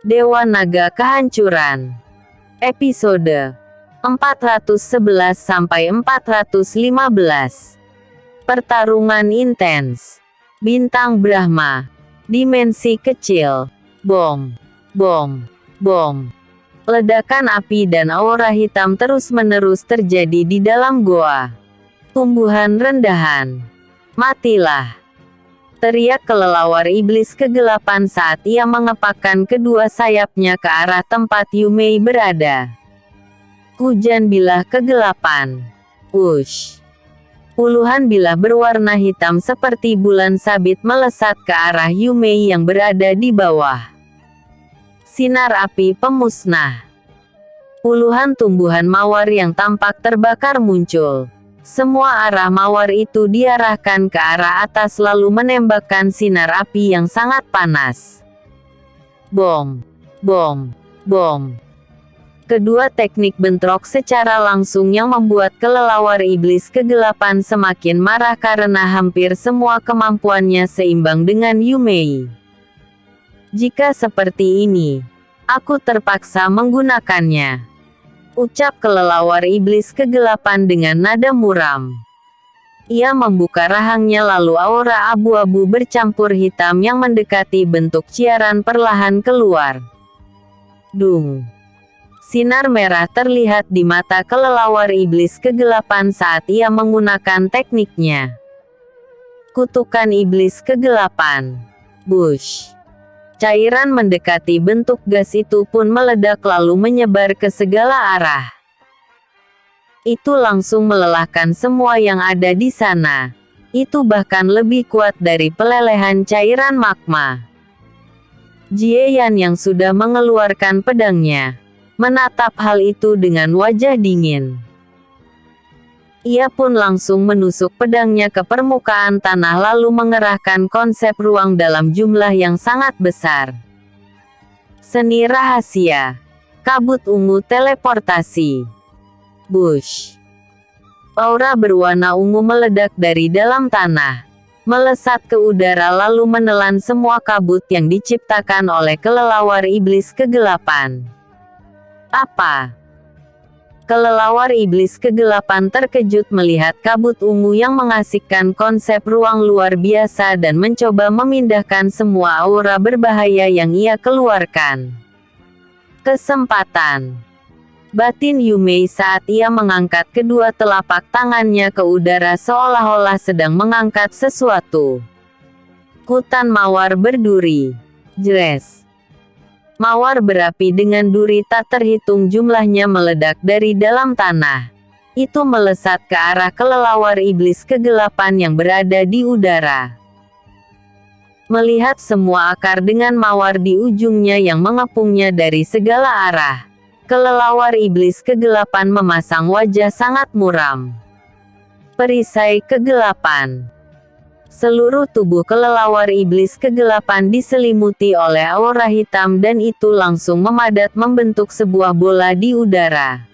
Dewa Naga Kehancuran. Episode 411-415. Pertarungan intens. Bintang Brahma. Dimensi kecil. Bom. Bom. Bom. Ledakan api dan aura hitam terus-menerus terjadi di dalam goa. Tumbuhan rendahan. Matilah. Teriak kelelawar iblis kegelapan saat ia mengepakkan kedua sayapnya ke arah tempat Yumei berada. Hujan bilah kegelapan. Wush. Puluhan bilah berwarna hitam seperti bulan sabit melesat ke arah Yumei yang berada di bawah. Sinar api pemusnah. Puluhan tumbuhan mawar yang tampak terbakar muncul. Semua arah mawar itu diarahkan ke arah atas lalu menembakkan sinar api yang sangat panas. Bom. Bom. Bom. Kedua teknik bentrok secara langsung yang membuat kelelawar iblis kegelapan semakin marah karena hampir semua kemampuannya seimbang dengan Yumei. Jika seperti ini, aku terpaksa menggunakannya. Ucap kelelawar iblis kegelapan dengan nada muram. Ia membuka rahangnya lalu aura abu-abu bercampur hitam yang mendekati bentuk ciaran perlahan keluar. Dung. Sinar merah terlihat di mata kelelawar iblis kegelapan saat ia menggunakan tekniknya. Kutukan iblis kegelapan. Bush. Cairan mendekati bentuk gas itu pun meledak lalu menyebar ke segala arah. Itu langsung melelahkan semua yang ada di sana. Itu bahkan lebih kuat dari pelelehan cairan magma. Jieyan yang sudah mengeluarkan pedangnya, menatap hal itu dengan wajah dingin. Ia pun langsung menusuk pedangnya ke permukaan tanah lalu mengerahkan konsep ruang dalam jumlah yang sangat besar. Seni rahasia. Kabut ungu teleportasi. Bush. Aura berwarna ungu meledak dari dalam tanah, melesat ke udara lalu menelan semua kabut yang diciptakan oleh kelelawar iblis kegelapan. Apa? Kelelawar iblis kegelapan terkejut melihat kabut ungu yang mengasihkan konsep ruang luar biasa dan mencoba memindahkan semua aura berbahaya yang ia keluarkan. Kesempatan. Batin Yumei saat ia mengangkat kedua telapak tangannya ke udara seolah-olah sedang mengangkat sesuatu. Hutan mawar berduri. Jres. Mawar berapi dengan duri tak terhitung jumlahnya meledak dari dalam tanah. Itu melesat ke arah kelelawar iblis kegelapan yang berada di udara. Melihat semua akar dengan mawar di ujungnya yang mengepungnya dari segala arah, kelelawar iblis kegelapan memasang wajah sangat muram. Perisai kegelapan. Seluruh tubuh kelelawar iblis kegelapan diselimuti oleh aura hitam dan itu langsung memadat membentuk sebuah bola di udara.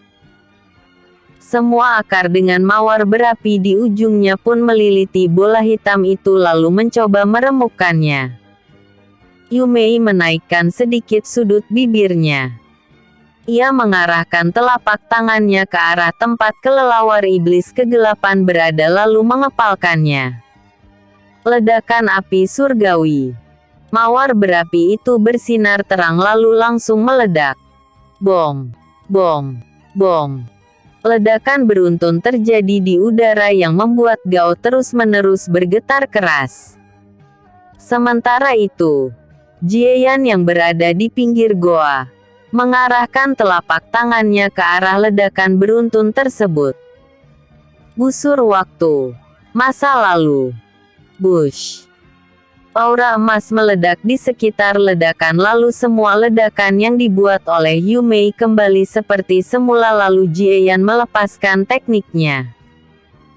Semua akar dengan mawar berapi di ujungnya pun meliliti bola hitam itu lalu mencoba meremukkannya. Yumei menaikkan sedikit sudut bibirnya. Ia mengarahkan telapak tangannya ke arah tempat kelelawar iblis kegelapan berada lalu mengepalkannya. Ledakan api surgawi. Mawar berapi itu bersinar terang lalu langsung meledak. Bom. Bom. Bom. Ledakan beruntun terjadi di udara yang membuat Gao terus-menerus bergetar keras. Sementara itu, Jieyan yang berada di pinggir goa, mengarahkan telapak tangannya ke arah ledakan beruntun tersebut. Busur waktu. Masa lalu. Bush. Aura emas meledak di sekitar ledakan lalu semua ledakan yang dibuat oleh Yumei kembali seperti semula lalu Jieyan melepaskan tekniknya.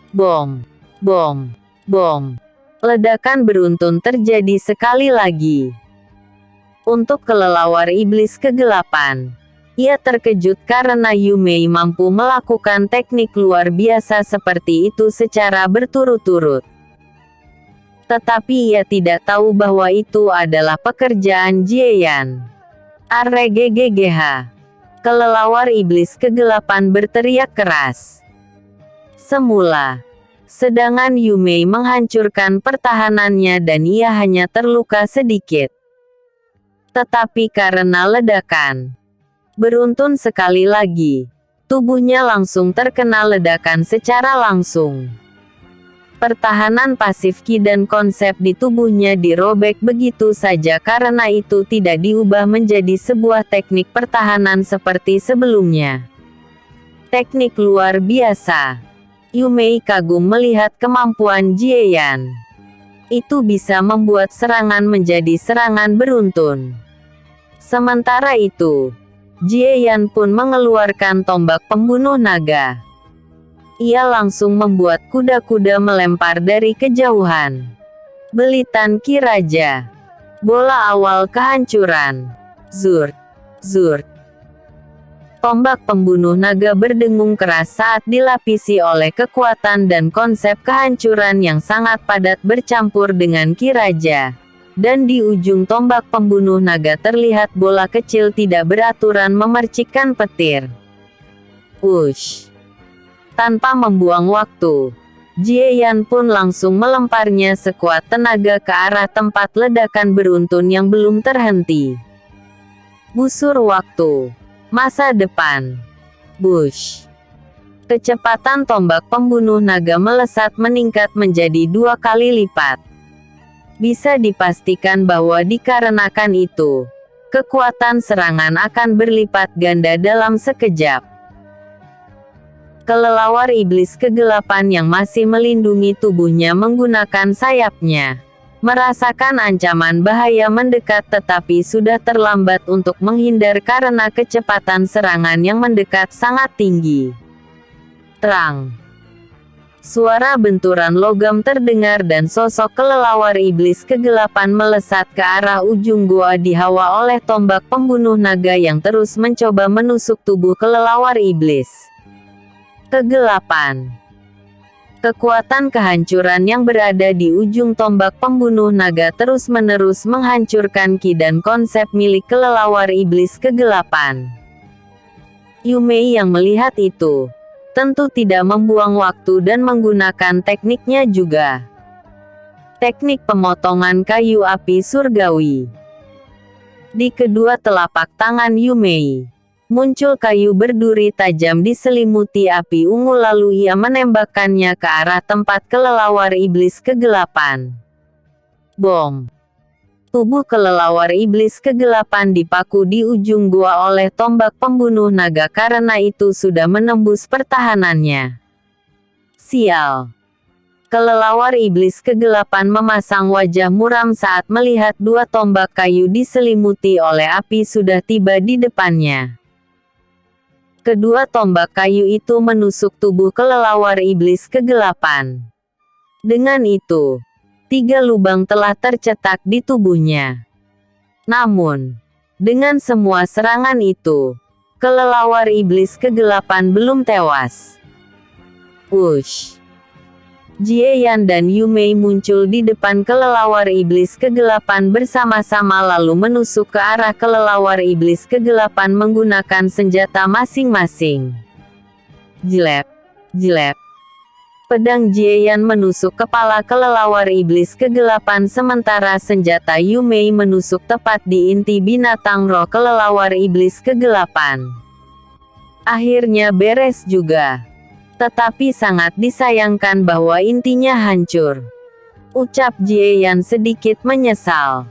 Bom. Bom. Bom. Ledakan beruntun terjadi sekali lagi. Untuk kelelawar iblis kegelapan, ia terkejut karena Yumei mampu melakukan teknik luar biasa seperti itu secara berturut-turut. Tetapi ia tidak tahu bahwa itu adalah pekerjaan Jieyan. Arregegegh. Kelelawar iblis kegelapan berteriak keras. Semula, sedangkan Yumei menghancurkan pertahanannya dan ia hanya terluka sedikit. Tetapi karena ledakan beruntun sekali lagi, tubuhnya langsung terkena ledakan secara langsung. Pertahanan pasif Ki dan konsep di tubuhnya dirobek begitu saja karena itu tidak diubah menjadi sebuah teknik pertahanan seperti sebelumnya. Teknik luar biasa. Yumei kagum melihat kemampuan Jieyan. Itu bisa membuat serangan menjadi serangan beruntun. Sementara itu, Jieyan pun mengeluarkan tombak pembunuh naga. Ia langsung membuat kuda-kuda melempar dari kejauhan. Belitan Ki Raja. Bola awal kehancuran. Zurt. Zurt. Tombak pembunuh naga berdengung keras saat dilapisi oleh kekuatan dan konsep kehancuran yang sangat padat bercampur dengan Ki Raja. Dan di ujung tombak pembunuh naga terlihat bola kecil tidak beraturan memercikkan petir. Wush. Tanpa membuang waktu, Jieyan pun langsung melemparnya sekuat tenaga ke arah tempat ledakan beruntun yang belum terhenti. Busur waktu. Masa depan. Bush. Kecepatan tombak pembunuh naga melesat meningkat menjadi 2 kali lipat. Bisa dipastikan bahwa dikarenakan itu, kekuatan serangan akan berlipat ganda dalam sekejap. Kelelawar iblis kegelapan yang masih melindungi tubuhnya menggunakan sayapnya. Merasakan ancaman bahaya mendekat tetapi sudah terlambat untuk menghindar karena kecepatan serangan yang mendekat sangat tinggi. Terang. Suara benturan logam terdengar dan sosok kelelawar iblis kegelapan melesat ke arah ujung gua dihawa oleh tombak pembunuh naga yang terus mencoba menusuk tubuh kelelawar iblis. Kegelapan. Kekuatan kehancuran yang berada di ujung tombak pembunuh naga terus-menerus menghancurkan Ki dan konsep milik kelelawar iblis kegelapan. Yumei yang melihat itu, tentu tidak membuang waktu dan menggunakan tekniknya juga. Teknik pemotongan kayu api surgawi. Di kedua telapak tangan Yumei, muncul kayu berduri tajam diselimuti api ungu lalu ia menembakkannya ke arah tempat kelelawar iblis kegelapan. Bom! Tubuh kelelawar iblis kegelapan dipaku di ujung gua oleh tombak pembunuh naga karena itu sudah menembus pertahanannya. Sial! Kelelawar iblis kegelapan memasang wajah muram saat melihat 2 tombak kayu diselimuti oleh api sudah tiba di depannya. Kedua tombak kayu itu menusuk tubuh kelelawar iblis kegelapan. Dengan itu, 3 lubang telah tercetak di tubuhnya. Namun, dengan semua serangan itu, kelelawar iblis kegelapan belum tewas. Wush! Jieyan dan Yumei muncul di depan kelelawar iblis kegelapan bersama-sama lalu menusuk ke arah kelelawar iblis kegelapan menggunakan senjata masing-masing. Jelep, jelep. Pedang Jieyan menusuk kepala kelelawar iblis kegelapan sementara senjata Yumei menusuk tepat di inti binatang roh kelelawar iblis kegelapan. Akhirnya beres juga. Tetapi sangat disayangkan bahwa intinya hancur. Ucap Jieyan sedikit menyesal.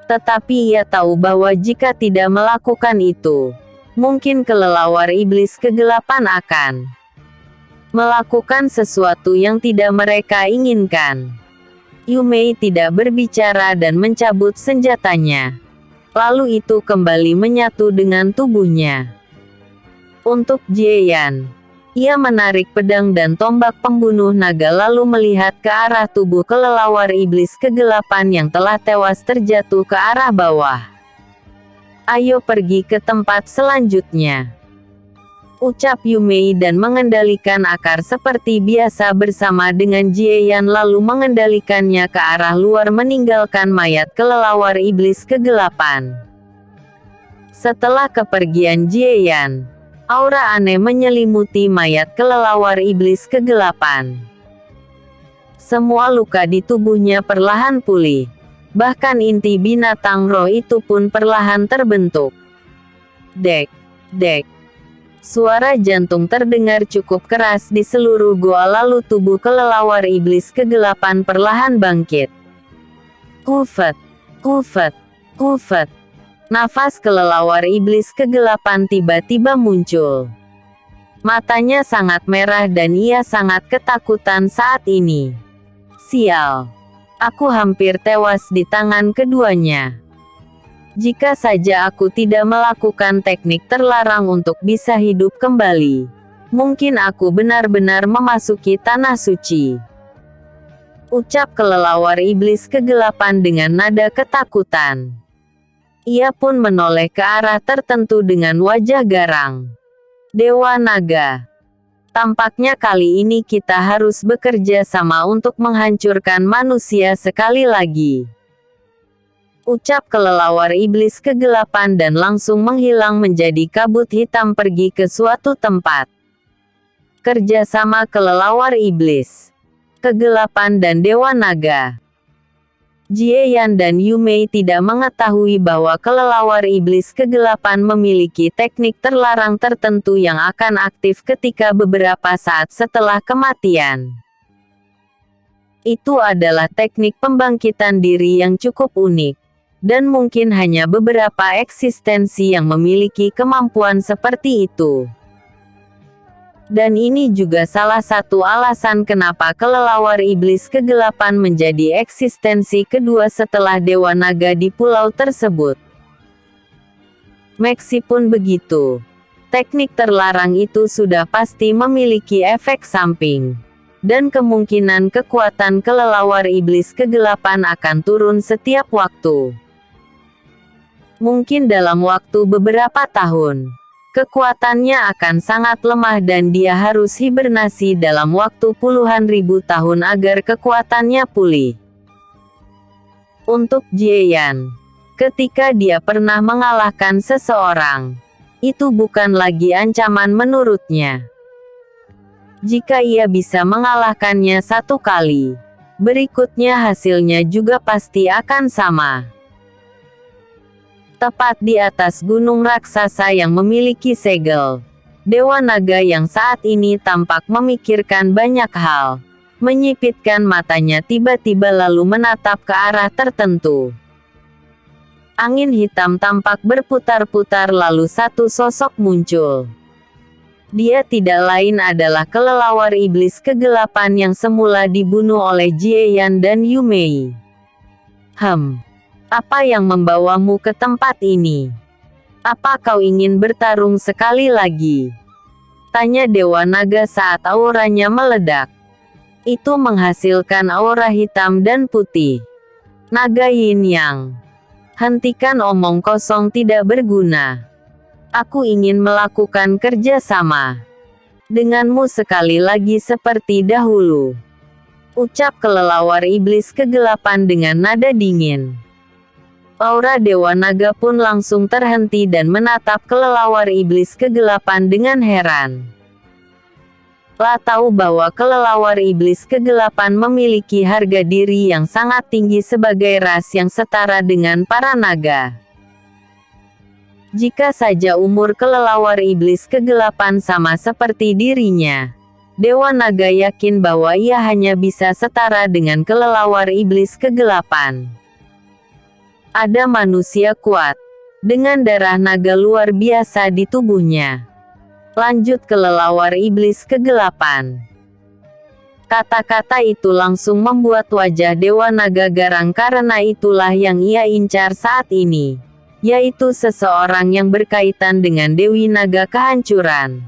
Tetapi ia tahu bahwa jika tidak melakukan itu, mungkin kelelawar iblis kegelapan akan melakukan sesuatu yang tidak mereka inginkan. Yumei tidak berbicara dan mencabut senjatanya. Lalu itu kembali menyatu dengan tubuhnya. Untuk Jieyan, ia menarik pedang dan tombak pembunuh naga lalu melihat ke arah tubuh kelelawar iblis kegelapan yang telah tewas terjatuh ke arah bawah. Ayo pergi ke tempat selanjutnya. Ucap Yumei dan mengendalikan akar seperti biasa bersama dengan Jieyan lalu mengendalikannya ke arah luar meninggalkan mayat kelelawar iblis kegelapan. Setelah kepergian Jieyan, aura aneh menyelimuti mayat kelelawar iblis kegelapan. Semua luka di tubuhnya perlahan pulih. Bahkan inti binatang roh itu pun perlahan terbentuk. Dek, dek. Suara jantung terdengar cukup keras di seluruh goa, lalu tubuh kelelawar iblis kegelapan perlahan bangkit. Hufet, hufet, hufet. Nafas kelelawar iblis kegelapan tiba-tiba muncul. Matanya sangat merah dan ia sangat ketakutan saat ini. Sial. Aku hampir tewas di tangan keduanya. Jika saja aku tidak melakukan teknik terlarang untuk bisa hidup kembali, mungkin aku benar-benar memasuki tanah suci. Ucap kelelawar iblis kegelapan dengan nada ketakutan. Ia pun menoleh ke arah tertentu dengan wajah garang. Dewa Naga. Tampaknya kali ini kita harus bekerja sama untuk menghancurkan manusia sekali lagi. Ucap kelelawar iblis kegelapan dan langsung menghilang menjadi kabut hitam pergi ke suatu tempat. Kerjasama kelelawar iblis kegelapan dan Dewa Naga. Jieyan dan Yumei tidak mengetahui bahwa kelelawar iblis kegelapan memiliki teknik terlarang tertentu yang akan aktif ketika beberapa saat setelah kematian. Itu adalah teknik pembangkitan diri yang cukup unik, dan mungkin hanya beberapa eksistensi yang memiliki kemampuan seperti itu. Dan ini juga salah satu alasan kenapa kelelawar iblis kegelapan menjadi eksistensi kedua setelah Dewa Naga di pulau tersebut. Meskipun begitu, teknik terlarang itu sudah pasti memiliki efek samping, dan kemungkinan kekuatan kelelawar iblis kegelapan akan turun setiap waktu. Mungkin dalam waktu beberapa tahun, kekuatannya akan sangat lemah dan dia harus hibernasi dalam waktu puluhan ribu tahun agar kekuatannya pulih. Untuk Jieyan, ketika dia pernah mengalahkan seseorang, itu bukan lagi ancaman menurutnya. Jika ia bisa mengalahkannya satu kali, berikutnya hasilnya juga pasti akan sama. Tepat di atas gunung raksasa yang memiliki segel, Dewa Naga yang saat ini tampak memikirkan banyak hal, menyipitkan matanya tiba-tiba lalu menatap ke arah tertentu. Angin hitam tampak berputar-putar lalu satu sosok muncul. Dia tidak lain adalah kelelawar iblis kegelapan yang semula dibunuh oleh Jieyan dan Yumei. Apa yang membawamu ke tempat ini? Apa kau ingin bertarung sekali lagi? Tanya Dewa Naga saat auranya meledak. Itu menghasilkan aura hitam dan putih. Naga Yin Yang. Hentikan omong kosong tidak berguna. Aku ingin melakukan kerja sama denganmu sekali lagi seperti dahulu. Ucap kelelawar iblis kegelapan dengan nada dingin. Aura Dewa Naga pun langsung terhenti dan menatap kelelawar iblis kegelapan dengan heran. Lah tahu bahwa kelelawar iblis kegelapan memiliki harga diri yang sangat tinggi sebagai ras yang setara dengan para naga. Jika saja umur kelelawar iblis kegelapan sama seperti dirinya, Dewa Naga yakin bahwa ia hanya bisa setara dengan kelelawar iblis kegelapan. Ada manusia kuat, dengan darah naga luar biasa di tubuhnya. Lanjut kelelawar iblis kegelapan. Kata-kata itu langsung membuat wajah Dewa Naga garang karena itulah yang ia incar saat ini, yaitu seseorang yang berkaitan dengan Dewi Naga kehancuran.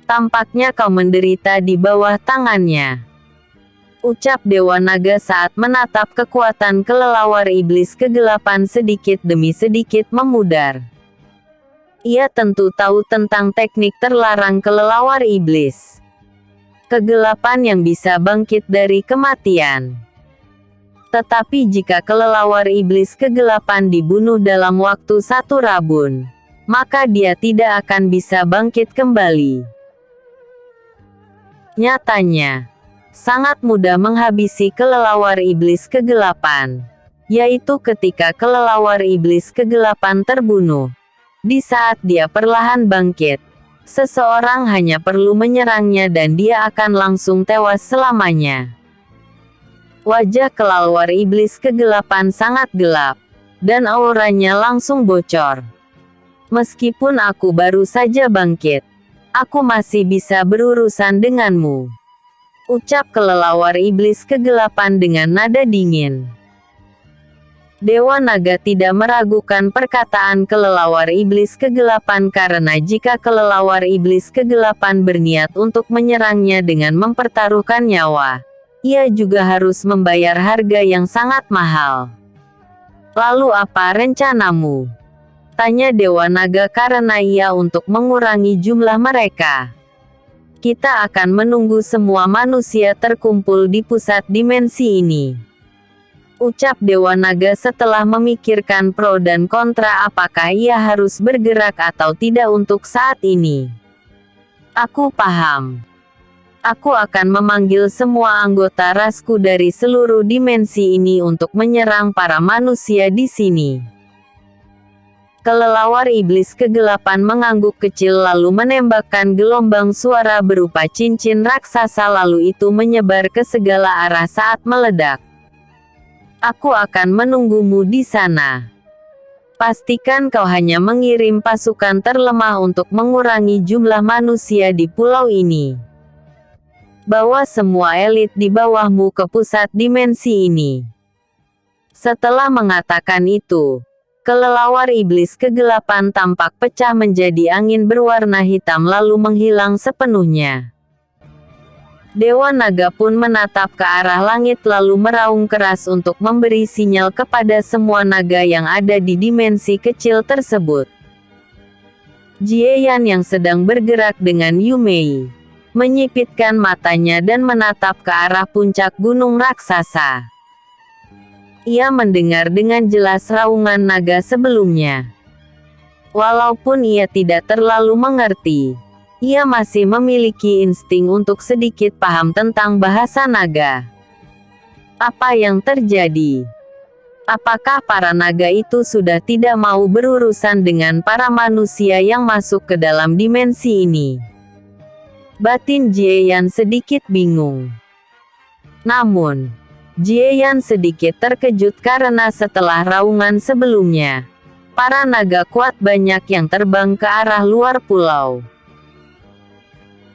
Tampaknya kau menderita di bawah tangannya. Ucap Dewa Naga saat menatap kekuatan kelelawar iblis kegelapan sedikit demi sedikit memudar. Ia tentu tahu tentang teknik terlarang kelelawar iblis kegelapan yang bisa bangkit dari kematian. Tetapi jika kelelawar iblis kegelapan dibunuh dalam waktu 1 rabun, maka dia tidak akan bisa bangkit kembali. Nyatanya, sangat mudah menghabisi kelelawar iblis kegelapan, yaitu ketika kelelawar iblis kegelapan terbunuh. Di saat dia perlahan bangkit, seseorang hanya perlu menyerangnya dan dia akan langsung tewas selamanya. Wajah kelelawar iblis kegelapan sangat gelap, dan auranya langsung bocor. Meskipun aku baru saja bangkit, aku masih bisa berurusan denganmu, ucap kelelawar iblis kegelapan dengan nada dingin. Dewa Naga tidak meragukan perkataan kelelawar iblis kegelapan karena jika kelelawar iblis kegelapan berniat untuk menyerangnya dengan mempertaruhkan nyawa, ia juga harus membayar harga yang sangat mahal. Lalu apa rencanamu? Tanya Dewa Naga karena ia untuk mengurangi jumlah mereka. Kita akan menunggu semua manusia terkumpul di pusat dimensi ini, ucap Dewa Naga setelah memikirkan pro dan kontra apakah ia harus bergerak atau tidak untuk saat ini. Aku paham. Aku akan memanggil semua anggota rasku dari seluruh dimensi ini untuk menyerang para manusia di sini. Kelelawar iblis kegelapan mengangguk kecil lalu menembakkan gelombang suara berupa cincin raksasa lalu itu menyebar ke segala arah saat meledak. Aku akan menunggumu di sana. Pastikan kau hanya mengirim pasukan terlemah untuk mengurangi jumlah manusia di pulau ini. Bawa semua elit di bawahmu ke pusat dimensi ini. Setelah mengatakan itu, kelelawar iblis kegelapan tampak pecah menjadi angin berwarna hitam lalu menghilang sepenuhnya. Dewa Naga pun menatap ke arah langit lalu meraung keras untuk memberi sinyal kepada semua naga yang ada di dimensi kecil tersebut. Jieyan yang sedang bergerak dengan Yumei menyipitkan matanya dan menatap ke arah puncak gunung raksasa. Ia mendengar dengan jelas raungan naga sebelumnya. Walaupun ia tidak terlalu mengerti, ia masih memiliki insting untuk sedikit paham tentang bahasa naga. Apa yang terjadi? Apakah para naga itu sudah tidak mau berurusan dengan para manusia yang masuk ke dalam dimensi ini? Batin Jieyan sedikit bingung. Namun, Jieyan sedikit terkejut karena setelah raungan sebelumnya, para naga kuat banyak yang terbang ke arah luar pulau.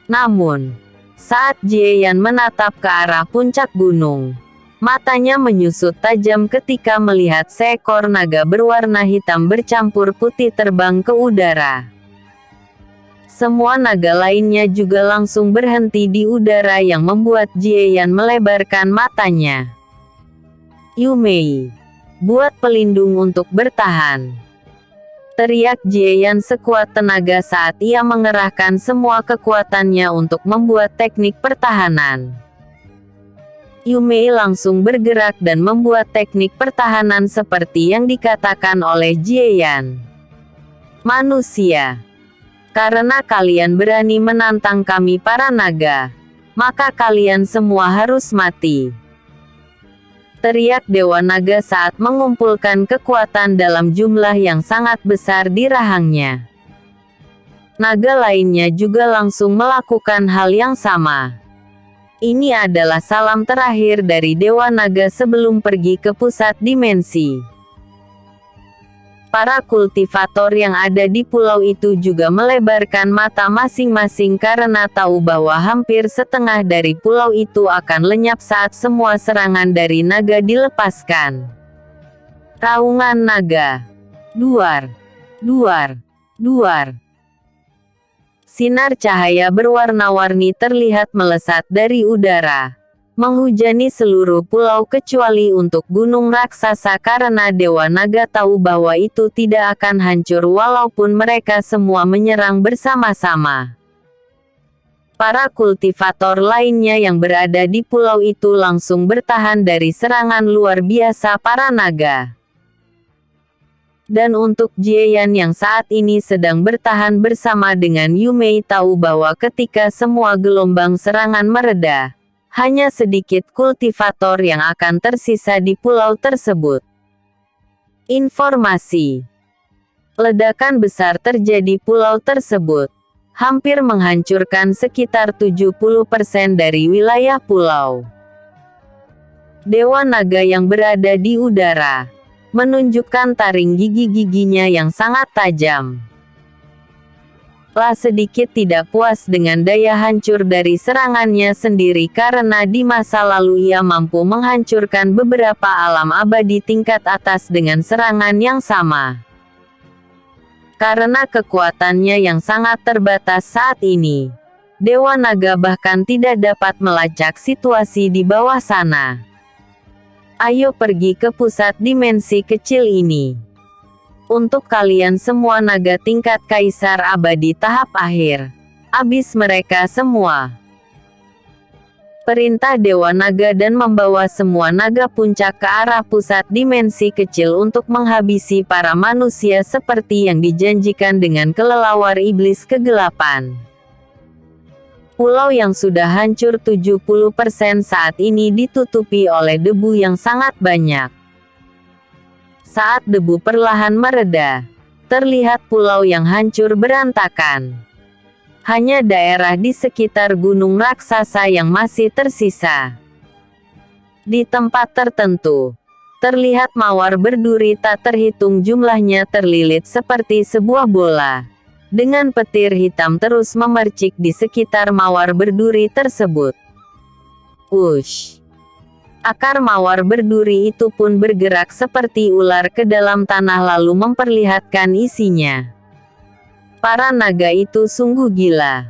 Namun, saat Jieyan menatap ke arah puncak gunung, matanya menyusut tajam ketika melihat seekor naga berwarna hitam bercampur putih terbang ke udara. Semua naga lainnya juga langsung berhenti di udara yang membuat Jieyan melebarkan matanya. Yumei, buat pelindung untuk bertahan, teriak Jieyan sekuat tenaga saat ia mengerahkan semua kekuatannya untuk membuat teknik pertahanan. Yumei langsung bergerak dan membuat teknik pertahanan seperti yang dikatakan oleh Jieyan. Manusia, karena kalian berani menantang kami para naga, maka kalian semua harus mati, teriak Dewa Naga saat mengumpulkan kekuatan dalam jumlah yang sangat besar di rahangnya. Naga lainnya juga langsung melakukan hal yang sama. Ini adalah salam terakhir dari Dewa Naga sebelum pergi ke pusat dimensi. Para kultivator yang ada di pulau itu juga melebarkan mata masing-masing karena tahu bahwa hampir setengah dari pulau itu akan lenyap saat semua serangan dari naga dilepaskan. Raungan naga. Duar. Duar. Duar. Sinar cahaya berwarna-warni terlihat melesat dari udara, menghujani seluruh pulau kecuali untuk gunung raksasa karena Dewa Naga tahu bahwa itu tidak akan hancur walaupun mereka semua menyerang bersama-sama. Para kultivator lainnya yang berada di pulau itu langsung bertahan dari serangan luar biasa para naga. Dan untuk Jieyan yang saat ini sedang bertahan bersama dengan Yumei tahu bahwa ketika semua gelombang serangan mereda, hanya sedikit kultivator yang akan tersisa di pulau tersebut. Informasi: ledakan besar terjadi pulau tersebut, hampir menghancurkan sekitar 70% dari wilayah pulau. Dewa Naga yang berada di udara menunjukkan taring gigi-giginya yang sangat tajam. Lah sedikit tidak puas dengan daya hancur dari serangannya sendiri karena di masa lalu ia mampu menghancurkan beberapa alam abadi tingkat atas dengan serangan yang sama. Karena kekuatannya yang sangat terbatas saat ini, Dewa Naga bahkan tidak dapat melacak situasi di bawah sana. Ayo pergi ke pusat dimensi kecil ini. Untuk kalian semua naga tingkat kaisar abadi tahap akhir, habis mereka semua. Perintah Dewa Naga dan membawa semua naga puncak ke arah pusat dimensi kecil untuk menghabisi para manusia seperti yang dijanjikan dengan kelelawar iblis kegelapan. Pulau yang sudah hancur 70% saat ini ditutupi oleh debu yang sangat banyak. Saat debu perlahan mereda, terlihat pulau yang hancur berantakan. Hanya daerah di sekitar gunung raksasa yang masih tersisa. Di tempat tertentu, terlihat mawar berduri tak terhitung jumlahnya terlilit seperti sebuah bola, dengan petir hitam terus memercik di sekitar mawar berduri tersebut. Wush! Akar mawar berduri itu pun bergerak seperti ular ke dalam tanah lalu memperlihatkan isinya. Para naga itu sungguh gila,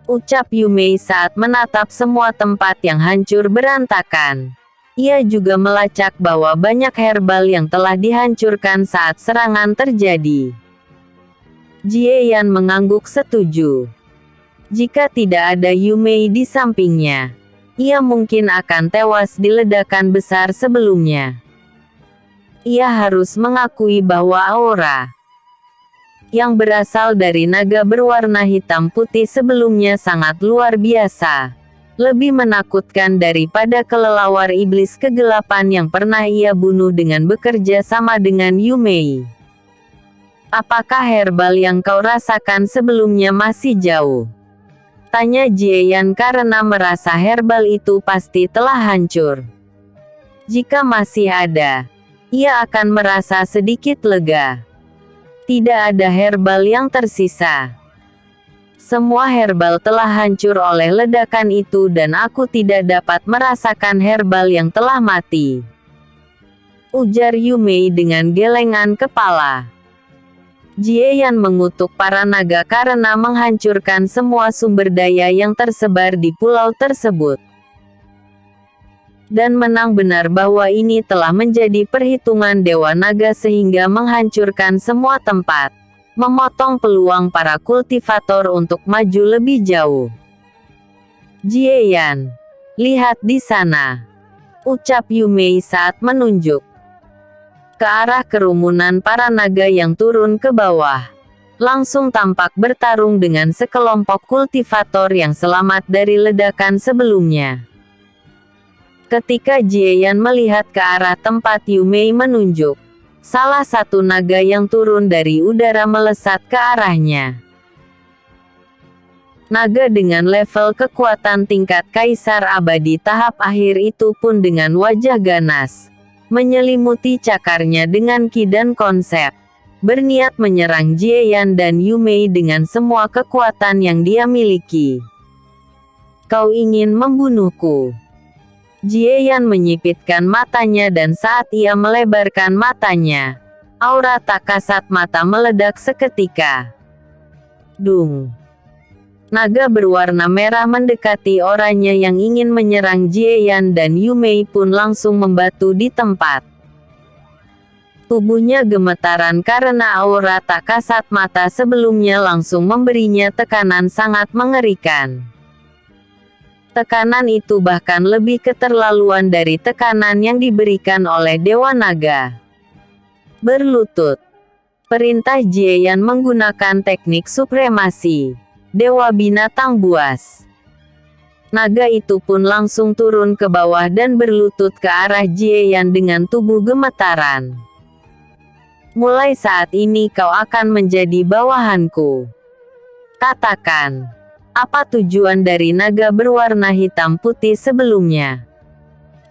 ucap Yumei saat menatap semua tempat yang hancur berantakan. Ia juga melacak bahwa banyak herbal yang telah dihancurkan saat serangan terjadi. Jieyan mengangguk setuju. Jika tidak ada Yumei di sampingnya, ia mungkin akan tewas di ledakan besar sebelumnya. Ia harus mengakui bahwa aura yang berasal dari naga berwarna hitam putih sebelumnya sangat luar biasa, lebih menakutkan daripada kelelawar iblis kegelapan yang pernah ia bunuh dengan bekerja sama dengan Yumei. Apakah herbal yang kau rasakan sebelumnya masih jauh? Tanya Jieyan karena merasa herbal itu pasti telah hancur. Jika masih ada, ia akan merasa sedikit lega. Tidak ada herbal yang tersisa. Semua herbal telah hancur oleh ledakan itu dan aku tidak dapat merasakan herbal yang telah mati. Ujar Yumei dengan gelengan kepala. Jieyan mengutuk para naga karena menghancurkan semua sumber daya yang tersebar di pulau tersebut. Dan menang benar bahwa ini telah menjadi perhitungan Dewa Naga sehingga menghancurkan semua tempat, memotong peluang para kultivator untuk maju lebih jauh. Jieyan, lihat di sana, ucap Yumei saat menunjuk ke arah kerumunan para naga yang turun ke bawah. Langsung tampak bertarung dengan sekelompok kultivator yang selamat dari ledakan sebelumnya. Ketika Jieyan melihat ke arah tempat Yumei menunjuk, salah satu naga yang turun dari udara melesat ke arahnya. Naga dengan level kekuatan tingkat kaisar abadi tahap akhir itu pun dengan wajah ganas, menyelimuti cakarnya dengan ki dan konsep, berniat menyerang Jieyan dan Yumei dengan semua kekuatan yang dia miliki. Kau ingin membunuhku? Jieyan menyipitkan matanya dan saat ia melebarkan matanya, aura tak kasat mata meledak seketika. Dung! Naga berwarna merah mendekati orangnya yang ingin menyerang Jieyan dan Yumei pun langsung membatu di tempat. Tubuhnya gemetaran karena aura tak kasat mata sebelumnya langsung memberinya tekanan sangat mengerikan. Tekanan itu bahkan lebih keterlaluan dari tekanan yang diberikan oleh Dewa Naga. Berlutut. Perintah Jieyan menggunakan teknik supremasi. Dewa binatang buas. Naga itu pun langsung turun ke bawah dan berlutut ke arah Jieyan dengan tubuh gemetaran. Mulai saat ini kau akan menjadi bawahanku. Katakan, apa tujuan dari naga berwarna hitam putih sebelumnya?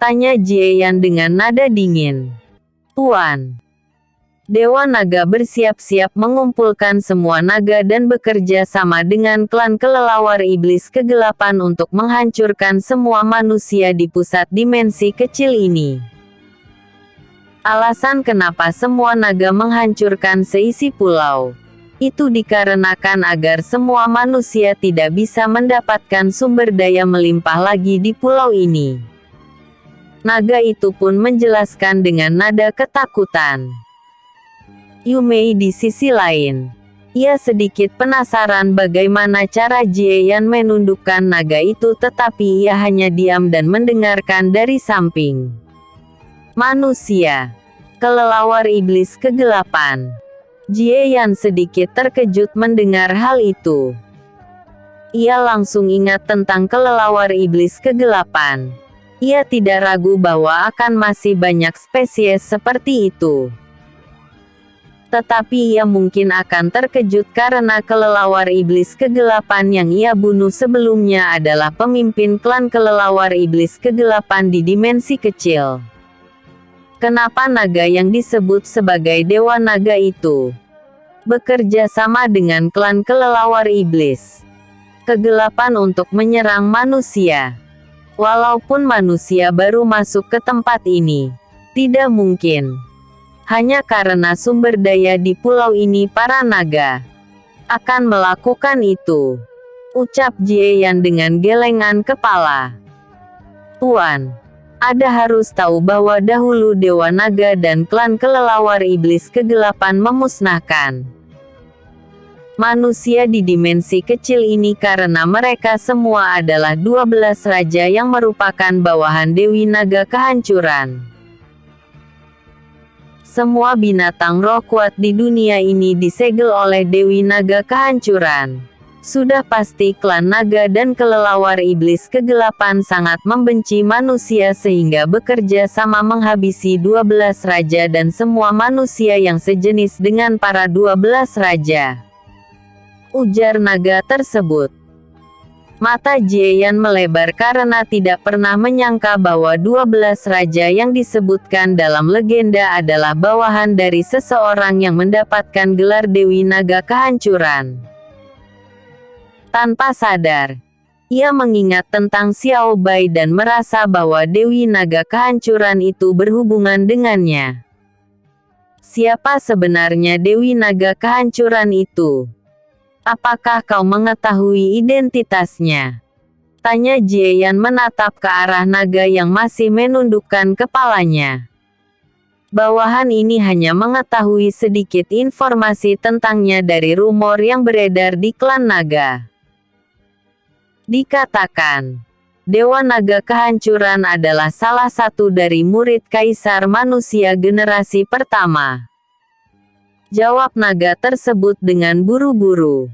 Tanya Jieyan dengan nada dingin. Tuan. Dewa Naga bersiap-siap mengumpulkan semua naga dan bekerja sama dengan klan kelelawar iblis kegelapan untuk menghancurkan semua manusia di pusat dimensi kecil ini. Alasan kenapa semua naga menghancurkan seisi pulau itu dikarenakan agar semua manusia tidak bisa mendapatkan sumber daya melimpah lagi di pulau ini. Naga itu pun menjelaskan dengan nada ketakutan. Yumei di sisi lain, ia sedikit penasaran bagaimana cara Jieyan menundukkan naga itu, tetapi ia hanya diam dan mendengarkan dari samping. Manusia, kelelawar iblis kegelapan. Jieyan sedikit terkejut mendengar hal itu. Ia langsung ingat tentang kelelawar iblis kegelapan. Ia tidak ragu bahwa akan masih banyak spesies seperti itu. Tetapi ia mungkin akan terkejut karena kelelawar iblis kegelapan yang ia bunuh sebelumnya adalah pemimpin klan kelelawar iblis kegelapan di dimensi kecil. Kenapa naga yang disebut sebagai Dewa Naga itu bekerja sama dengan klan kelelawar iblis kegelapan untuk menyerang manusia? Walaupun manusia baru masuk ke tempat ini, tidak mungkin. Hanya karena sumber daya di pulau ini para naga akan melakukan itu. Ucap Jieyan dengan gelengan kepala. Tuan. Ada harus tahu bahwa dahulu Dewa Naga dan klan kelelawar iblis kegelapan memusnahkan manusia di dimensi kecil ini karena mereka semua adalah 12 raja yang merupakan bawahan Dewi Naga kehancuran. Semua binatang roh kuat di dunia ini disegel oleh Dewi Naga kehancuran. Sudah pasti klan naga dan kelelawar iblis kegelapan sangat membenci manusia sehingga bekerja sama menghabisi 12 raja dan semua manusia yang sejenis dengan para 12 raja. Ujar naga tersebut. Mata Jieyan melebar karena tidak pernah menyangka bahwa 12 raja yang disebutkan dalam legenda adalah bawahan dari seseorang yang mendapatkan gelar Dewi Naga kehancuran. Tanpa sadar, ia mengingat tentang Xiao Bai dan merasa bahwa Dewi Naga kehancuran itu berhubungan dengannya. Siapa sebenarnya Dewi Naga kehancuran itu? Apakah kau mengetahui identitasnya? Tanya Jieyan menatap ke arah naga yang masih menundukkan kepalanya. Bawahan ini hanya mengetahui sedikit informasi tentangnya dari rumor yang beredar di klan naga. Dikatakan, Dewa Naga kehancuran adalah salah satu dari murid Kaisar Manusia generasi pertama. Jawab naga tersebut dengan buru-buru.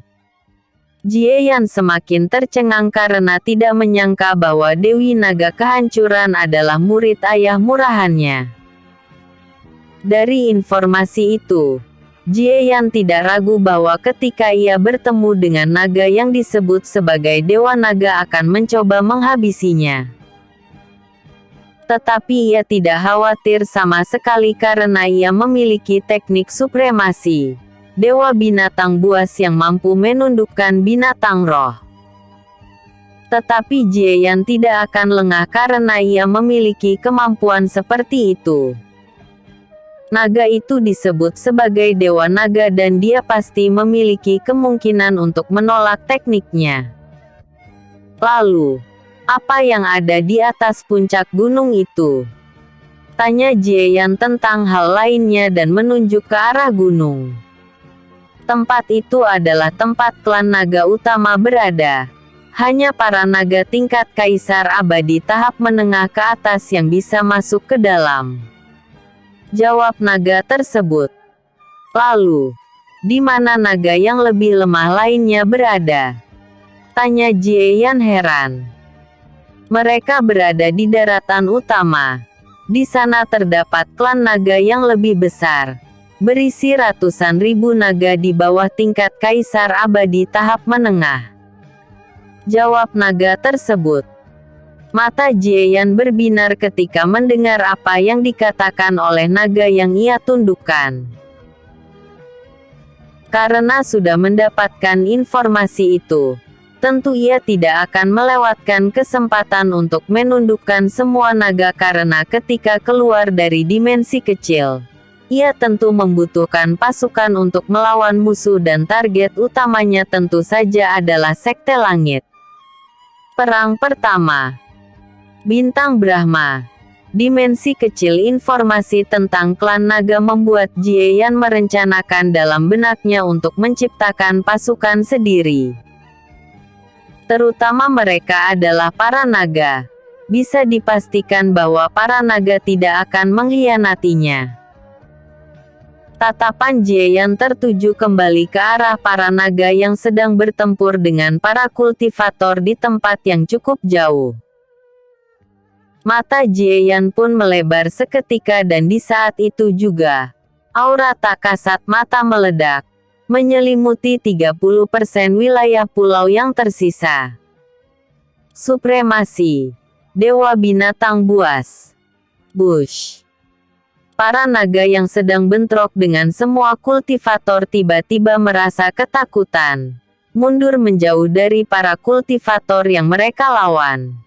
Jieyan semakin tercengang karena tidak menyangka bahwa Dewi Naga kehancuran adalah murid ayah murahannya. Dari informasi itu, Jieyan tidak ragu bahwa ketika ia bertemu dengan naga yang disebut sebagai Dewa Naga akan mencoba menghabisinya. Tetapi ia tidak khawatir sama sekali karena ia memiliki teknik supremasi, Dewa Binatang Buas yang mampu menundukkan binatang roh. Tetapi Jieyan tidak akan lengah karena ia memiliki kemampuan seperti itu. Naga itu disebut sebagai Dewa Naga dan dia pasti memiliki kemungkinan untuk menolak tekniknya. Lalu, apa yang ada di atas puncak gunung itu? Tanya Jieyan tentang hal lainnya dan menunjuk ke arah gunung. Tempat itu adalah tempat klan naga utama berada. Hanya para naga tingkat kaisar abadi tahap menengah ke atas yang bisa masuk ke dalam. Jawab naga tersebut. Lalu, di mana naga yang lebih lemah lainnya berada? Tanya Jieyan heran. Mereka berada di daratan utama. Di sana terdapat klan naga yang lebih besar, berisi ratusan ribu naga di bawah tingkat kaisar abadi tahap menengah. Jawab naga tersebut. Mata Jieyan berbinar ketika mendengar apa yang dikatakan oleh naga yang ia tundukkan. Karena sudah mendapatkan informasi itu, tentu ia tidak akan melewatkan kesempatan untuk menundukkan semua naga karena ketika keluar dari dimensi kecil, ia tentu membutuhkan pasukan untuk melawan musuh dan target utamanya tentu saja adalah Sekte Langit. Perang pertama. Bintang Brahma. Dimensi kecil. Informasi tentang klan naga membuat Jieyan merencanakan dalam benaknya untuk menciptakan pasukan sendiri. Terutama mereka adalah para naga. Bisa dipastikan bahwa para naga tidak akan mengkhianatinya. Tatapan Jieyan tertuju kembali ke arah para naga yang sedang bertempur dengan para kultivator di tempat yang cukup jauh. Mata Jieyan pun melebar seketika dan di saat itu juga, aura tak kasat mata meledak, menyelimuti 30% wilayah pulau yang tersisa. Supremasi. Dewa binatang buas. Bush. Para naga yang sedang bentrok dengan semua kultivator tiba-tiba merasa ketakutan. Mundur menjauh dari para kultivator yang mereka lawan.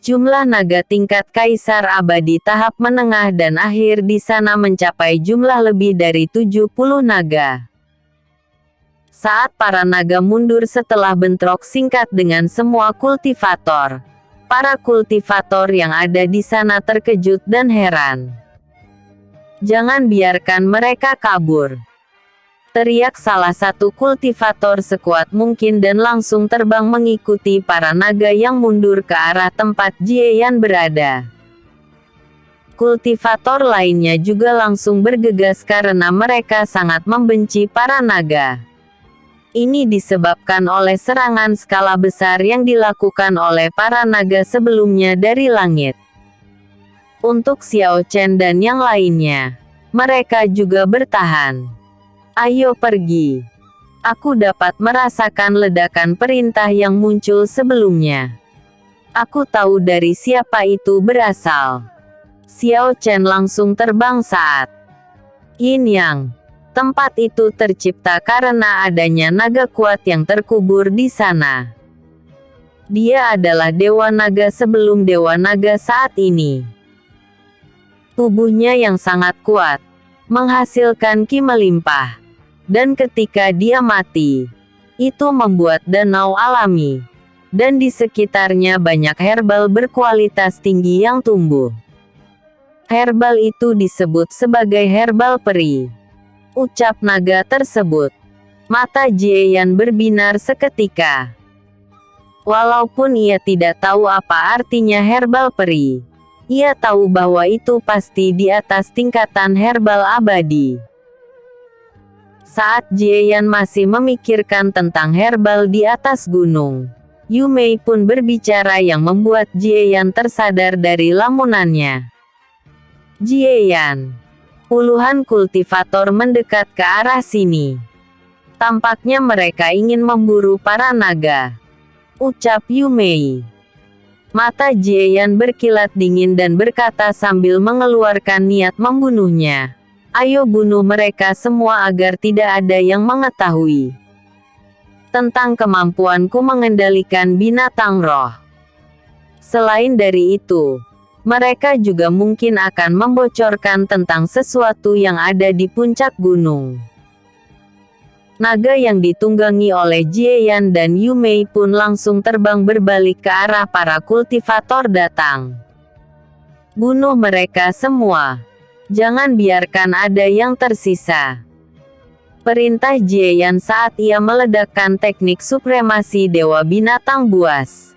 Jumlah naga tingkat kaisar abadi tahap menengah dan akhir di sana mencapai jumlah lebih dari 70 naga. Saat para naga mundur setelah bentrok singkat dengan semua kultivator, para kultivator yang ada di sana terkejut dan heran. Jangan biarkan mereka kabur. Teriak salah satu kultivator sekuat mungkin dan langsung terbang mengikuti para naga yang mundur ke arah tempat Jieyan berada. Kultivator lainnya juga langsung bergegas karena mereka sangat membenci para naga. Ini disebabkan oleh serangan skala besar yang dilakukan oleh para naga sebelumnya dari langit. Untuk Xiao Chen dan yang lainnya, mereka juga bertahan. Ayo pergi. Aku dapat merasakan ledakan perintah yang muncul sebelumnya. Aku tahu dari siapa itu berasal. Xiao Chen langsung terbang saat Yin Yang. Tempat itu tercipta karena adanya naga kuat yang terkubur di sana. Dia adalah Dewa Naga sebelum Dewa Naga saat ini. Tubuhnya yang sangat kuat, menghasilkan ki melimpah. Dan ketika dia mati, itu membuat danau alami. Dan di sekitarnya banyak herbal berkualitas tinggi yang tumbuh. Herbal itu disebut sebagai herbal peri. Ucap naga tersebut. Mata Jieyan berbinar seketika. Walaupun ia tidak tahu apa artinya herbal peri, ia tahu bahwa itu pasti di atas tingkatan herbal abadi. Saat Jieyan masih memikirkan tentang herbal di atas gunung, Yu Mei pun berbicara yang membuat Jieyan tersadar dari lamunannya. Jieyan. Puluhan kultivator mendekat ke arah sini. Tampaknya mereka ingin memburu para naga. Ucap Yu Mei. Mata Jieyan berkilat dingin dan berkata sambil mengeluarkan niat membunuhnya. Ayo bunuh mereka semua agar tidak ada yang mengetahui tentang kemampuanku mengendalikan binatang roh. Selain dari itu, mereka juga mungkin akan membocorkan tentang sesuatu yang ada di puncak gunung. Naga yang ditunggangi oleh Jieyan dan Yu Mei pun langsung terbang berbalik ke arah para kultivator datang. Bunuh mereka semua. Jangan biarkan ada yang tersisa. Perintah Jieyan saat ia meledakkan teknik supremasi Dewa Binatang Buas.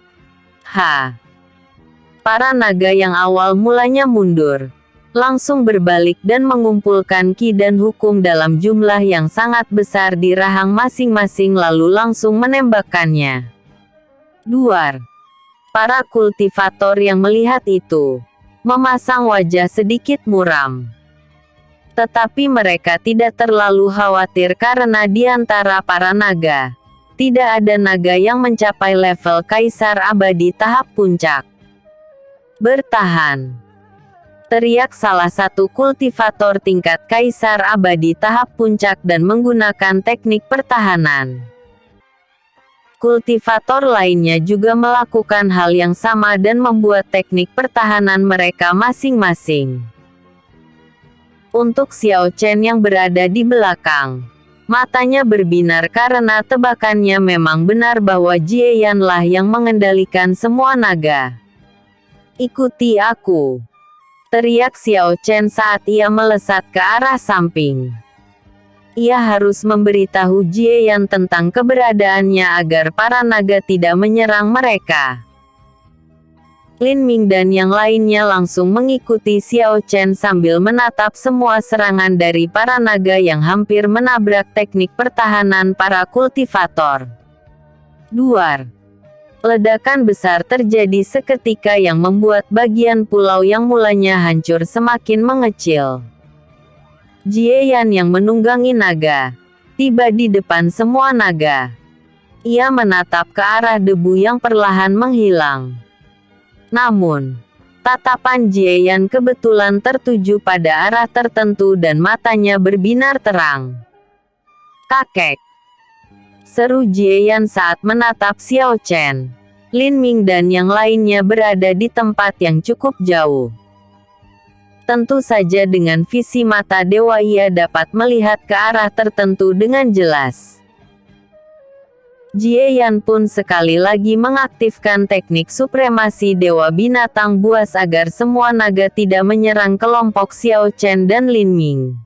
Para naga yang awal mulanya mundur, langsung berbalik dan mengumpulkan ki dan hukum dalam jumlah yang sangat besar di rahang masing-masing lalu langsung menembakkannya. Duar. Para kultivator yang melihat itu memasang wajah sedikit muram. Tetapi mereka tidak terlalu khawatir karena di antara para naga, tidak ada naga yang mencapai level Kaisar Abadi tahap puncak. Bertahan! Teriak salah satu kultivator tingkat Kaisar Abadi tahap puncak dan menggunakan teknik pertahanan. Kultivator lainnya juga melakukan hal yang sama dan membuat teknik pertahanan mereka masing-masing. Untuk Xiao Chen yang berada di belakang, matanya berbinar karena tebakannya memang benar bahwa Jieyan lah yang mengendalikan semua naga. Ikuti aku! Teriak Xiao Chen saat ia melesat ke arah samping. Ia harus memberitahu Jieyan tentang keberadaannya agar para naga tidak menyerang mereka. Lin Ming dan yang lainnya langsung mengikuti Xiao Chen sambil menatap semua serangan dari para naga yang hampir menabrak teknik pertahanan para kultivator. Duar. Ledakan besar terjadi seketika yang membuat bagian pulau yang mulanya hancur semakin mengecil. Jieyan yang menunggangi naga, tiba di depan semua naga. Ia menatap ke arah debu yang perlahan menghilang. Namun, tatapan Jieyan kebetulan tertuju pada arah tertentu dan matanya berbinar terang. Kakek! Seru Jieyan saat menatap Xiao Chen. Lin Ming dan yang lainnya berada di tempat yang cukup jauh. Tentu saja dengan visi mata dewa ia dapat melihat ke arah tertentu dengan jelas. Jieyan pun sekali lagi mengaktifkan teknik supremasi Dewa Binatang Buas agar semua naga tidak menyerang kelompok Xiao Chen dan Lin Ming.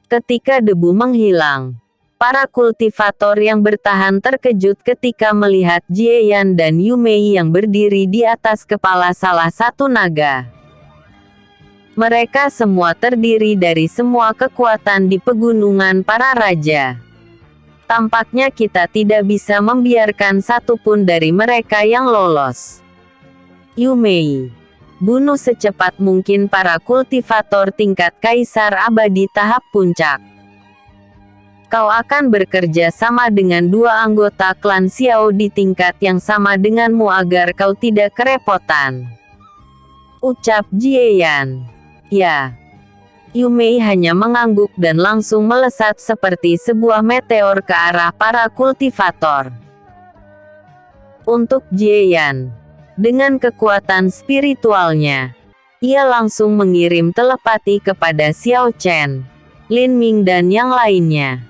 Ketika debu menghilang, para kultivator yang bertahan terkejut ketika melihat Jieyan dan Yu Mei yang berdiri di atas kepala salah satu naga. Mereka semua terdiri dari semua kekuatan di pegunungan para raja. Tampaknya kita tidak bisa membiarkan satupun dari mereka yang lolos. Yu Mei, bunuh secepat mungkin para kultivator tingkat Kaisar Abadi tahap puncak. Kau akan bekerja sama dengan dua anggota klan Xiao di tingkat yang sama denganmu agar kau tidak kerepotan. Ucap Jieyan. Ya. Yu Mei hanya mengangguk dan langsung melesat seperti sebuah meteor ke arah para kultivator. Untuk Jieyan, dengan kekuatan spiritualnya, ia langsung mengirim telepati kepada Xiao Chen, Lin Ming dan yang lainnya.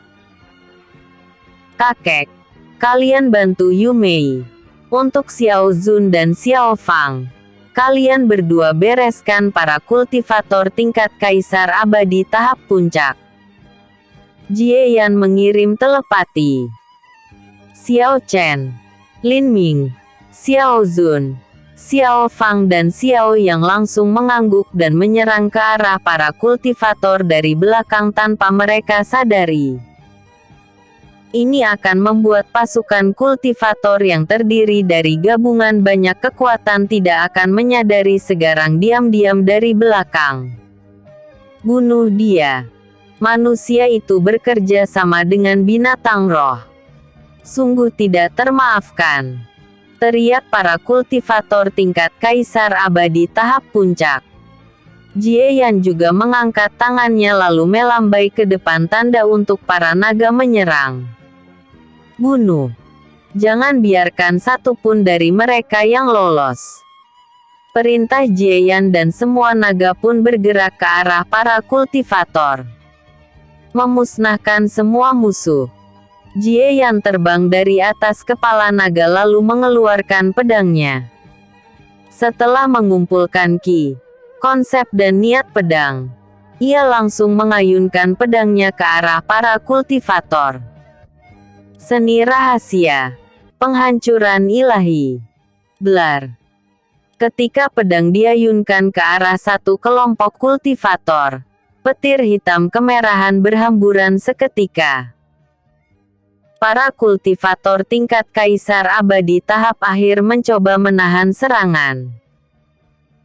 Kakek, kalian bantu Yu Mei. Untuk Xiao Zun dan Xiao Fang, kalian berdua bereskan para kultivator tingkat Kaisar Abadi tahap puncak. Jieyan mengirim telepati. Xiao Chen, Lin Ming, Xiao Zun, Xiao Fang dan Xiao yang langsung mengangguk dan menyerang ke arah para kultivator dari belakang tanpa mereka sadari. Ini akan membuat pasukan kultivator yang terdiri dari gabungan banyak kekuatan tidak akan menyadari segarang diam-diam dari belakang. Bunuh dia. Manusia itu bekerja sama dengan binatang roh. Sungguh tidak termaafkan. Teriak para kultivator tingkat Kaisar Abadi tahap puncak. Jieyan juga mengangkat tangannya lalu melambai ke depan tanda untuk para naga menyerang. Bunuh. Jangan biarkan satupun dari mereka yang lolos. Perintah Jieyan dan semua naga pun bergerak ke arah para kultivator. Memusnahkan semua musuh. Jieyan terbang dari atas kepala naga lalu mengeluarkan pedangnya. Setelah mengumpulkan ki, konsep dan niat pedang, ia langsung mengayunkan pedangnya ke arah para kultivator. Seni rahasia, penghancuran ilahi. Blar. Ketika pedang diayunkan ke arah satu kelompok kultivator, petir hitam kemerahan berhamburan seketika. Para kultivator tingkat kaisar abadi tahap akhir mencoba menahan serangan.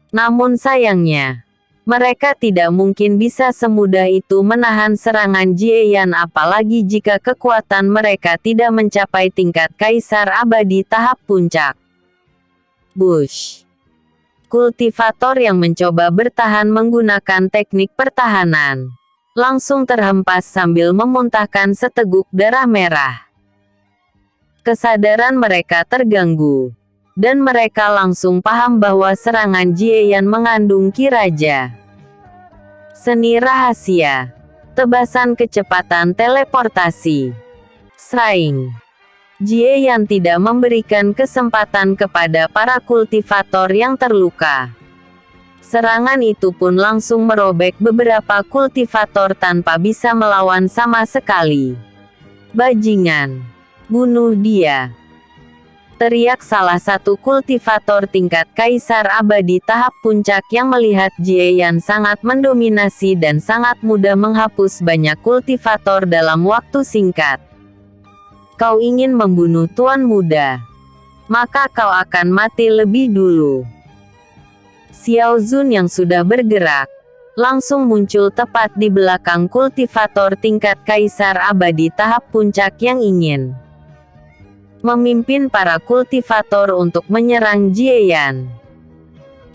Namun sayangnya, mereka tidak mungkin bisa semudah itu menahan serangan Jieyan, apalagi jika kekuatan mereka tidak mencapai tingkat kaisar abadi tahap puncak. Bush. Kultivator yang mencoba bertahan menggunakan teknik pertahanan, langsung terhempas sambil memuntahkan seteguk darah merah. Kesadaran mereka terganggu, dan mereka langsung paham bahwa serangan Jieyan mengandung ki raja. Seni rahasia, tebasan kecepatan teleportasi. Sraing. Jieyan tidak memberikan kesempatan kepada para kultivator yang terluka. Serangan itu pun langsung merobek beberapa kultivator tanpa bisa melawan sama sekali. Bajingan. Bunuh dia. Teriak salah satu kultivator tingkat kaisar abadi tahap puncak yang melihat Jieyan sangat mendominasi dan sangat mudah menghapus banyak kultivator dalam waktu singkat. Kau ingin membunuh Tuan Muda, maka kau akan mati lebih dulu. Xiao Zun yang sudah bergerak, langsung muncul tepat di belakang kultivator tingkat kaisar abadi tahap puncak yang ingin memimpin para kultivator untuk menyerang Jieyan.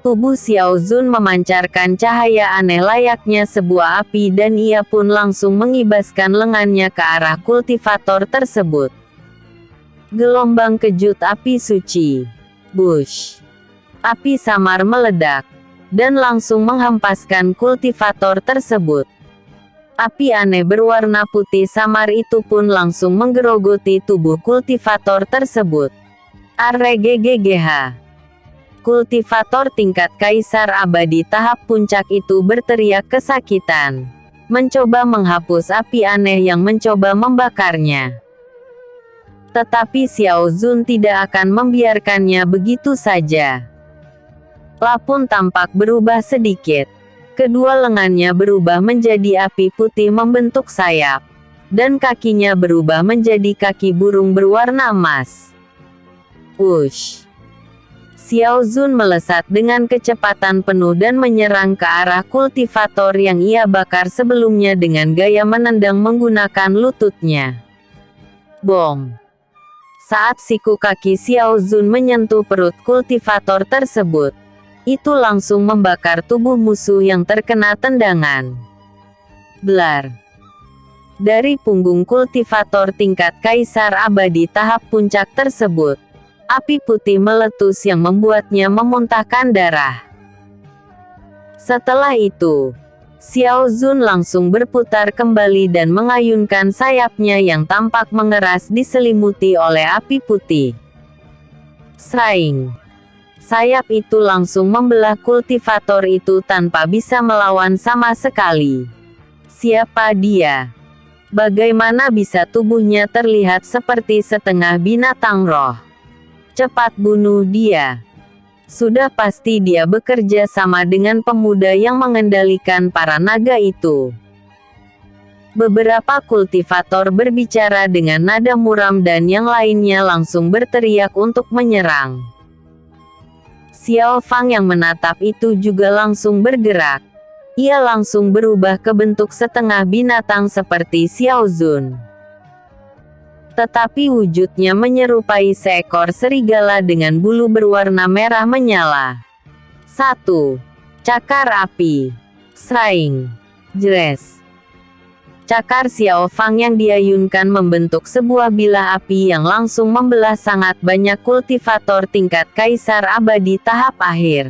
Tubuh Xiao Zun memancarkan cahaya aneh layaknya sebuah api dan ia pun langsung mengibaskan lengannya ke arah kultivator tersebut. Gelombang kejut api suci. Bush. Api samar meledak, dan langsung menghempaskan kultivator tersebut. Api aneh berwarna putih samar itu pun langsung menggerogoti tubuh kultivator tersebut. Arreggggh. Kultivator tingkat kaisar abadi tahap puncak itu berteriak kesakitan, mencoba menghapus api aneh yang mencoba membakarnya. Tetapi Xiao Zun tidak akan membiarkannya begitu saja. Lapun tampak berubah sedikit. Kedua lengannya berubah menjadi api putih membentuk sayap, dan kakinya berubah menjadi kaki burung berwarna emas. Wush! Xiao Zun melesat dengan kecepatan penuh dan menyerang ke arah kultivator yang ia bakar sebelumnya dengan gaya menendang menggunakan lututnya. Bom! Saat siku kaki Xiao Zun menyentuh perut kultivator tersebut, itu langsung membakar tubuh musuh yang terkena tendangan. Blar. Dari punggung kultivator tingkat kaisar abadi tahap puncak tersebut, api putih meletus yang membuatnya memuntahkan darah. Setelah itu, Xiao Zun langsung berputar kembali dan mengayunkan sayapnya yang tampak mengeras diselimuti oleh api putih. Sraing. Sayap itu langsung membelah kultivator itu tanpa bisa melawan sama sekali. Siapa dia? Bagaimana bisa tubuhnya terlihat seperti setengah binatang roh? Cepat bunuh dia. Sudah pasti dia bekerja sama dengan pemuda yang mengendalikan para naga itu. Beberapa kultivator berbicara dengan nada muram dan yang lainnya langsung berteriak untuk menyerang. Xiao Fang yang menatap itu juga langsung bergerak. Ia langsung berubah ke bentuk setengah binatang seperti Xiao Zun. Tetapi wujudnya menyerupai seekor serigala dengan bulu berwarna merah menyala. 1. Cakar api. Sraing. Jres. Cakar Xiao Fang yang diayunkan membentuk sebuah bilah api yang langsung membelah sangat banyak kultivator tingkat kaisar abadi tahap akhir.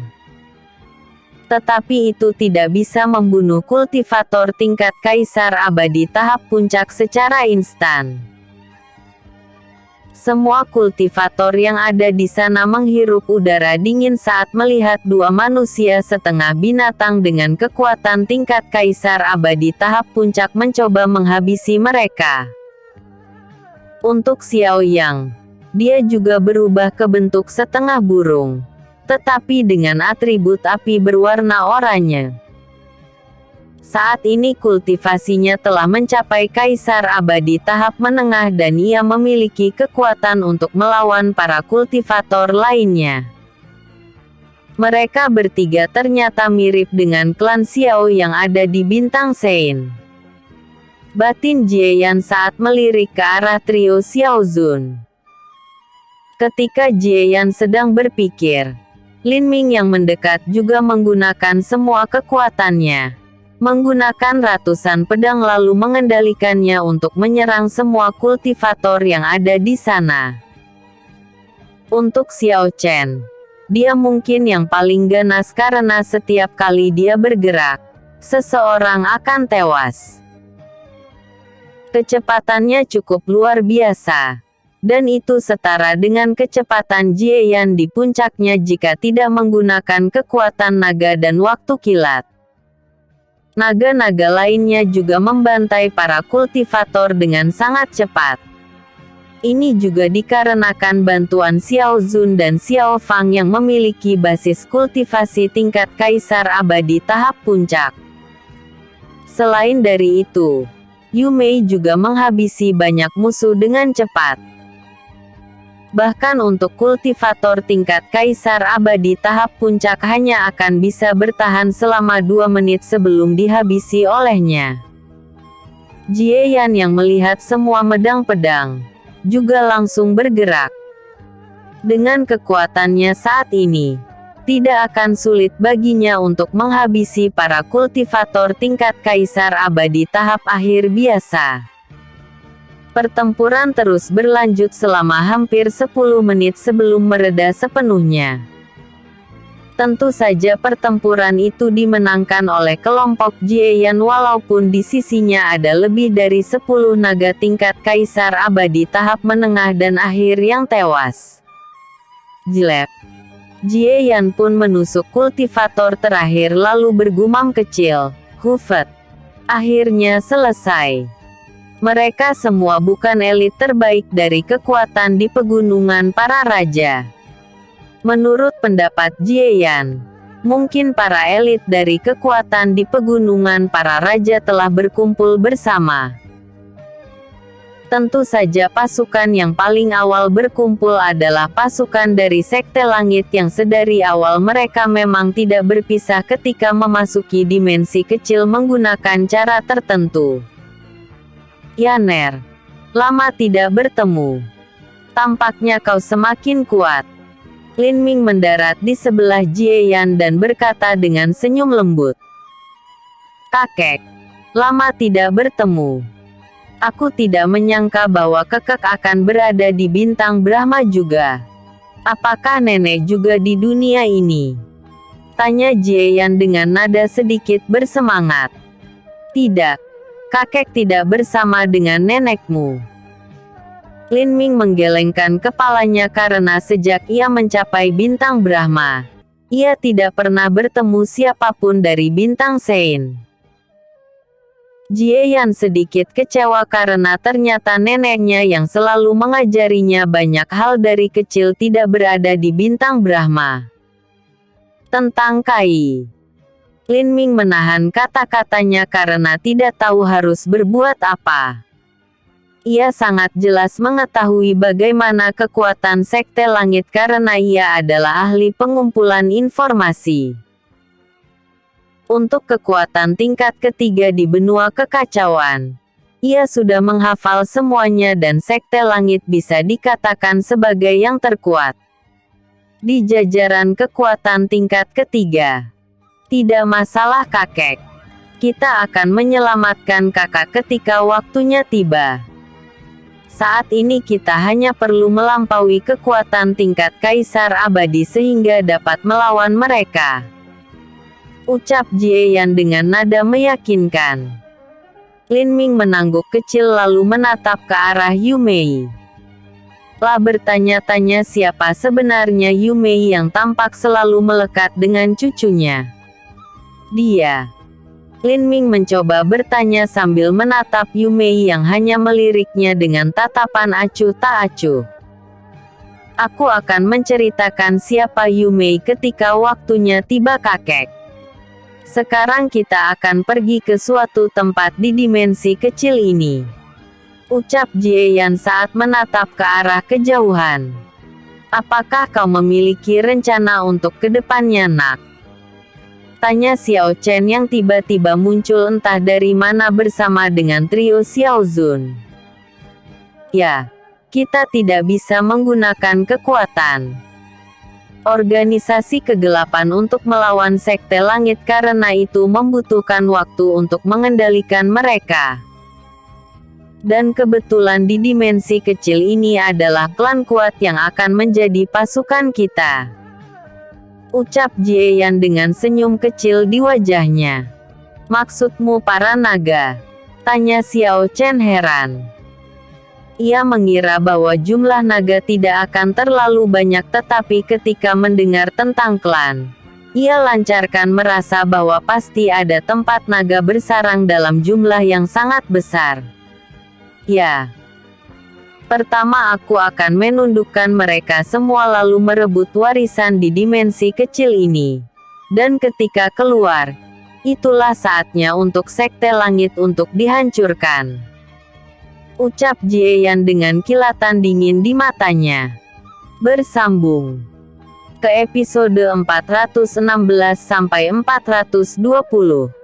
Tetapi itu tidak bisa membunuh kultivator tingkat kaisar abadi tahap puncak secara instan. Semua kultivator yang ada di sana menghirup udara dingin saat melihat dua manusia setengah binatang dengan kekuatan tingkat kaisar abadi tahap puncak mencoba menghabisi mereka. Untuk Xiao Yang, dia juga berubah ke bentuk setengah burung, tetapi dengan atribut api berwarna oranye. Saat ini kultivasinya telah mencapai kaisar abadi tahap menengah dan ia memiliki kekuatan untuk melawan para kultivator lainnya. Mereka bertiga ternyata mirip dengan klan Xiao yang ada di Bintang Sein. Batin Jieyan saat melirik ke arah trio Xiao Zun. Ketika Jieyan sedang berpikir, Lin Ming yang mendekat juga menggunakan semua kekuatannya. Menggunakan ratusan pedang lalu mengendalikannya untuk menyerang semua kultivator yang ada di sana. Untuk Xiao Chen, dia mungkin yang paling ganas karena setiap kali dia bergerak, seseorang akan tewas. Kecepatannya cukup luar biasa, dan itu setara dengan kecepatan Jieyan di puncaknya jika tidak menggunakan kekuatan naga dan waktu kilat. Naga-naga lainnya juga membantai para kultivator dengan sangat cepat. Ini juga dikarenakan bantuan Xiao Zun dan Xiao Fang yang memiliki basis kultivasi tingkat kaisar abadi tahap puncak. Selain dari itu, Yu Mei juga menghabisi banyak musuh dengan cepat. Bahkan untuk kultivator tingkat kaisar abadi tahap puncak hanya akan bisa bertahan selama 2 menit sebelum dihabisi olehnya. Jieyan yang melihat semua medang pedang, juga langsung bergerak. Dengan kekuatannya saat ini, tidak akan sulit baginya untuk menghabisi para kultivator tingkat kaisar abadi tahap akhir biasa. Pertempuran terus berlanjut selama hampir 10 menit sebelum mereda sepenuhnya. Tentu saja pertempuran itu dimenangkan oleh kelompok Jieyan walaupun di sisinya ada lebih dari 10 naga tingkat kaisar abadi tahap menengah dan akhir yang tewas. Jelek. Jieyan pun menusuk kultivator terakhir lalu bergumam kecil, "Hufet. Akhirnya selesai." Mereka semua bukan elit terbaik dari kekuatan di pegunungan para raja. Menurut pendapat Jieyan, mungkin para elit dari kekuatan di pegunungan para raja telah berkumpul bersama. Tentu saja pasukan yang paling awal berkumpul adalah pasukan dari Sekte Langit yang sedari awal mereka memang tidak berpisah ketika memasuki dimensi kecil menggunakan cara tertentu. "Yaner, lama tidak bertemu. Tampaknya kau semakin kuat." Lin Ming mendarat di sebelah Jieyan dan berkata dengan senyum lembut. "Kakek, lama tidak bertemu. Aku tidak menyangka bahwa kakek akan berada di Bintang Brahma juga. Apakah nenek juga di dunia ini?" Tanya Jieyan dengan nada sedikit bersemangat. "Tidak. Kakek tidak bersama dengan nenekmu." Lin Ming menggelengkan kepalanya karena sejak ia mencapai Bintang Brahma, ia tidak pernah bertemu siapapun dari Bintang Sein. Jieyan sedikit kecewa karena ternyata neneknya yang selalu mengajarinya banyak hal dari kecil tidak berada di Bintang Brahma. Tentang Kai. Lin Ming menahan kata-katanya karena tidak tahu harus berbuat apa. Ia sangat jelas mengetahui bagaimana kekuatan Sekte Langit karena ia adalah ahli pengumpulan informasi. Untuk kekuatan tingkat ketiga di benua kekacauan, ia sudah menghafal semuanya dan Sekte Langit bisa dikatakan sebagai yang terkuat di jajaran kekuatan tingkat ketiga. "Tidak masalah kakek. Kita akan menyelamatkan kakak ketika waktunya tiba. Saat ini kita hanya perlu melampaui kekuatan tingkat kaisar abadi sehingga dapat melawan mereka." Ucap Jieyan dengan nada meyakinkan. Lin Ming mengangguk kecil lalu menatap ke arah Yu Mei. La bertanya-tanya siapa sebenarnya Yu Mei yang tampak selalu melekat dengan cucunya. Dia. Lin Ming mencoba bertanya sambil menatap Yu Mei yang hanya meliriknya dengan tatapan acuh tak acuh. Aku akan menceritakan siapa Yu Mei ketika waktunya tiba, kakek. Sekarang kita akan pergi ke suatu tempat di dimensi kecil ini, ucap Jie Yan saat menatap ke arah kejauhan. Apakah kau memiliki rencana untuk kedepannya, nak? Tanya Xiao Chen yang tiba-tiba muncul entah dari mana bersama dengan trio Xiao Zun. Ya, kita tidak bisa menggunakan kekuatan organisasi kegelapan untuk melawan Sekte Langit karena itu membutuhkan waktu untuk mengendalikan mereka. Dan kebetulan di dimensi kecil ini adalah klan kuat yang akan menjadi pasukan kita, ucap Jie Yan dengan senyum kecil di wajahnya. Maksudmu para naga? Tanya Xiao Chen heran. Ia mengira bahwa jumlah naga tidak akan terlalu banyak, tetapi ketika mendengar tentang klan, ia lancarkan merasa bahwa pasti ada tempat naga bersarang dalam jumlah yang sangat besar. Ya. Pertama aku akan menundukkan mereka semua lalu merebut warisan di dimensi kecil ini. Dan ketika keluar, itulah saatnya untuk Sekte Langit untuk dihancurkan, ucap Jie Yan dengan kilatan dingin di matanya. Bersambung ke episode 416 sampai 420.